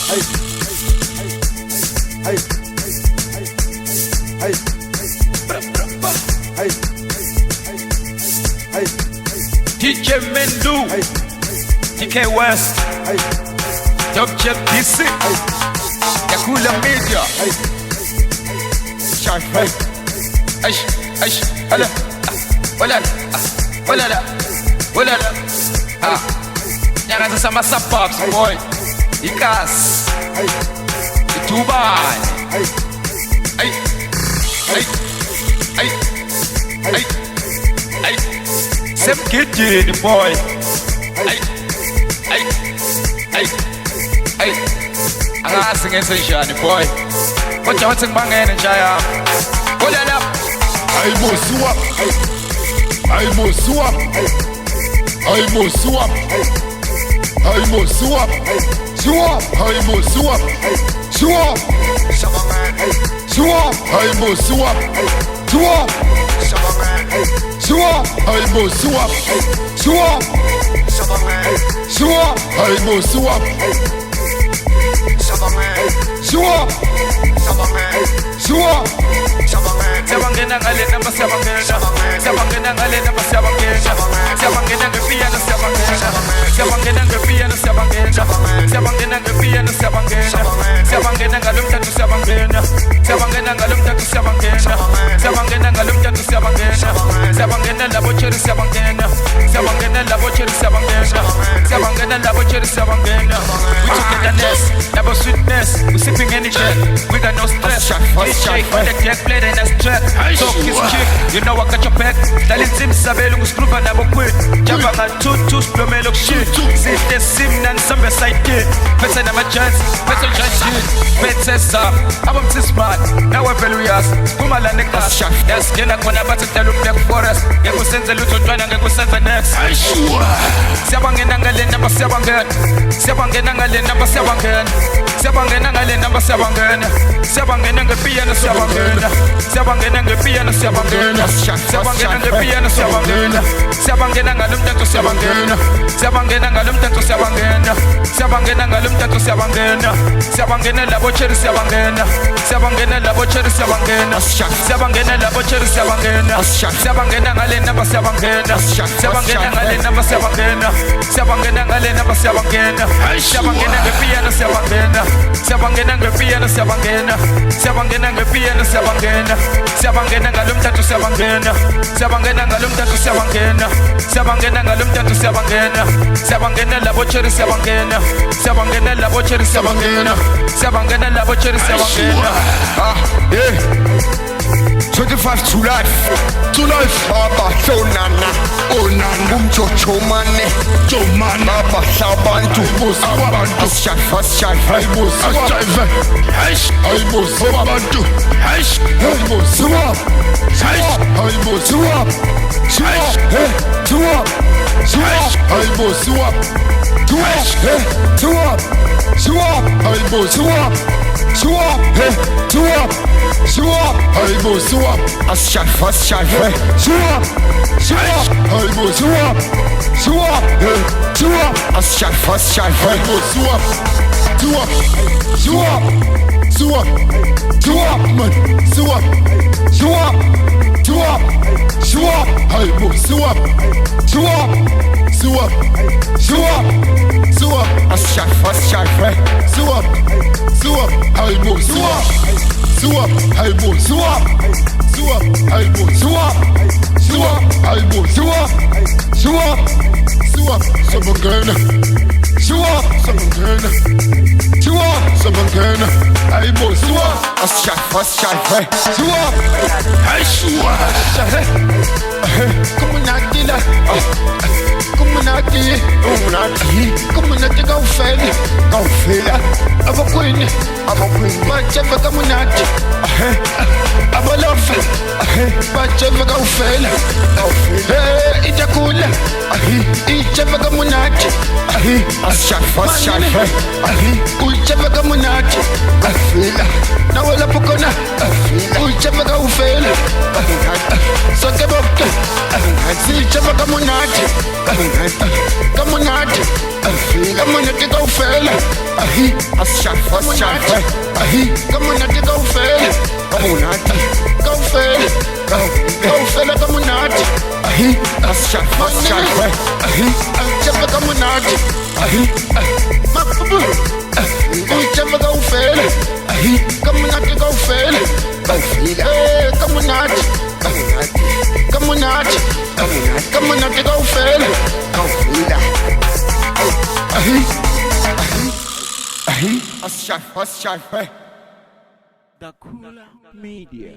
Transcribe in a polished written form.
DJ Mendu, TK West, Top Chef DC, Yakula Media, Sharp, Wala, Nyanga sama support, boy, Ikas, Dubai, Sem kitchen, boy, I'm singing session, boy. What you think, banging and jaya? Hold it up. I must swap. Sabangena ngale namba sabangena, sabangena ngale namba sabangena, sabangena ngepiano sabangena, sabangena ngepiano sabangena, sabangena ngepiano sabangena, sabangena ngalumtatu sabangena, sabangena ngalumtatu sabangena, sabangena ngalumtatu sabangena, sabangena labocheri sabangena, sabangena labocheri sabangena, sabangena labocheri sabangena. We togetherness, double sweetness, we sipping energy, we got no stress. DJ for the deck, play the next track. Talk is chick, you know I got your back. Dalin sim sabelo nguscruva na bokwet. Jamba nga tutu splomelo shit. Siste sim nan sambe side. Pesa na majans, pesa janjit. Pesa sa, abam smart. Now we're various. Kumala nekas. That's gena kona batu telu black forest. Ngeko senze luto twana ngeko senze next. Siabangena ngale namba siabangena. Siabangena ngale namba siabangena. Siabangena ngale namba siabangena. Siabangena ngepiano siabangena. Siabangena ngepiano siabangena. Siabangena ngepiano siabangena. Siabangena ngalumtatu siabangena. Siabangena ngalumtatu siabangena. Siabangena ngalumtatu siabangena. Siabangena labocheri siabangena. Siabangena labocheri siabangena. Siabangena labocheri siabangena. Siabangena ngale namba siabangena. Siabangena ngale namba siabangena. Siabangena ngale namba siabangena. Siabangena ngepiano siabangena. Siabangena ngepiano siabangena. Siabangena ngepiano siabangena. Siabangena ngalumtatu siabangena. Siabangena ngalumtatu siabangena. Siabangena ngalumtatu siabangena. Siabangena labocheri siabangena. Siabangena labocheri siabangena. Siabangena labocheri siabangena. Yeah. 25 to life, Baba Tonana, Onan, Umcho Mane, Joman, Baba Sabantu, Asha, I Kamunati go fail. I'm a queen, my chef, Kamunati. I'm a love life. Bacheva kaufela. Itakula. Icheva kamunati. Ashafa. Ucheva kamunati. Afila. Nawela pukona. Ucheva kaufela. Soke boke. Sicheva kamunati. Kamunati. Kamunati kaufela. Ashafa. Kamunati kaufela. Kaufela kamunati. Ashafa. Ucheva kamunati. Mapubu. Ucheva kaufela. Kamunati kaufela. Kamunati. Kamunati kaufela. Ashafa. The Cooler Media.